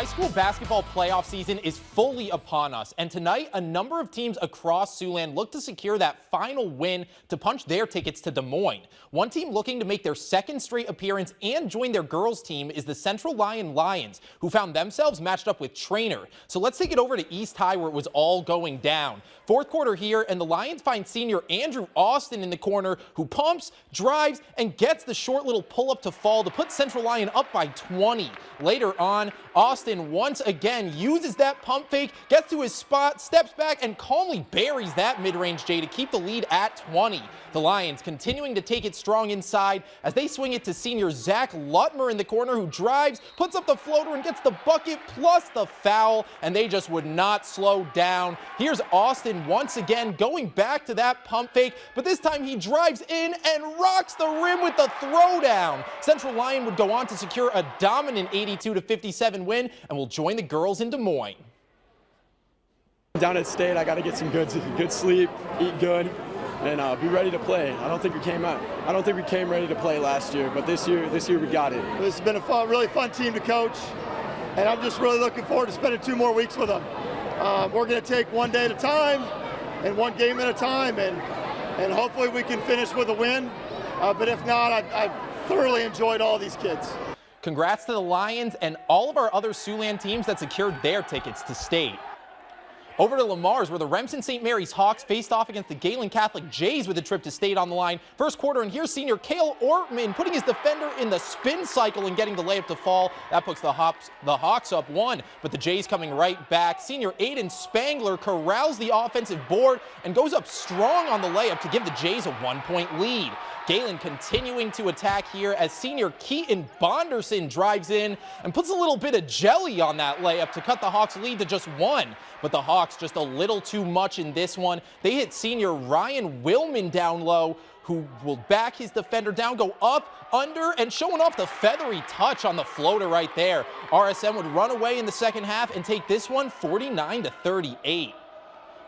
High school basketball playoff season is fully upon us, and tonight a number of teams across Siouxland look to secure that final win to punch their tickets to Des Moines. One team looking to make their second straight appearance and join their girls team is the Central Lyon Lions, who found themselves matched up with Trainer. So let's take it over to East High where it was all going down. Fourth quarter here, and the Lions find senior Andrew Austin in the corner, who pumps, drives, and gets the short little pull-up to fall to put Central Lyon up by 20. Later on, Austin once again uses that pump fake, gets to his spot, steps back, and calmly buries that mid-range J to keep the lead at 20. The Lions continuing to take it strong inside as they swing it to senior Zach Lutmer in the corner, who drives, puts up the floater, and gets the bucket plus the foul, and they just would not slow down. Here's Austin once again going back to that pump fake, but this time he drives in and rocks the rim with the throwdown. Central Lyon would go on to secure a dominant 82-57 win and will join the girls in Des Moines. Down at state, I got to get some good sleep, eat good, and be ready to play. I don't think we came ready to play last year, but this year we got it. This has been a really fun team to coach, and I'm just really looking forward to spending 2 more weeks with them. We're going to take one day at a time and one game at a time, and hopefully we can finish with a win. But if not, I've thoroughly enjoyed all these kids. Congrats to the Lions and all of our other Siouxland teams that secured their tickets to state. Over to Lamar's, where the Remsen St. Mary's Hawks faced off against the Galen Catholic Jays with a trip to state on the line. First quarter, and here's senior Cale Ortman putting his defender in the spin cycle and getting the layup to fall. That puts the Hawks up 1, but the Jays coming right back. Senior Aiden Spangler corrals the offensive board and goes up strong on the layup to give the Jays a 1-point lead. Galen continuing to attack here as senior Keaton Bonderson drives in and puts a little bit of jelly on that layup to cut the Hawks' lead to just 1. But the Hawks just a little too much in this one. They hit senior Ryan Willman down low, who will back his defender down, go up, under, and showing off the feathery touch on the floater right there. RSM would run away in the second half and take this one 49-38.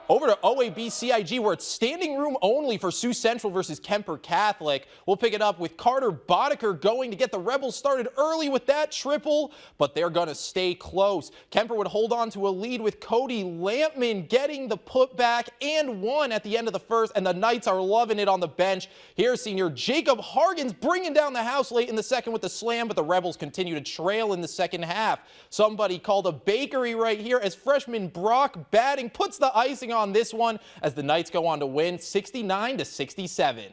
Over to OAB-CIG, where it's standing room only for Sioux Central versus Kemper Catholic. We'll pick it up with Carter Boddicker going to get the Rebels started early with that triple, but they're going to stay close. Kemper would hold on to a lead with Cody Lampman getting the putback and 1 at the end of the first, and the Knights are loving it on the bench. Here's senior Jacob Hargens bringing down the house late in the second with the slam, but the Rebels continue to trail in the second half. Somebody called a bakery right here as freshman Brock Batting puts the icing on this one as the Knights go on to win 69-67.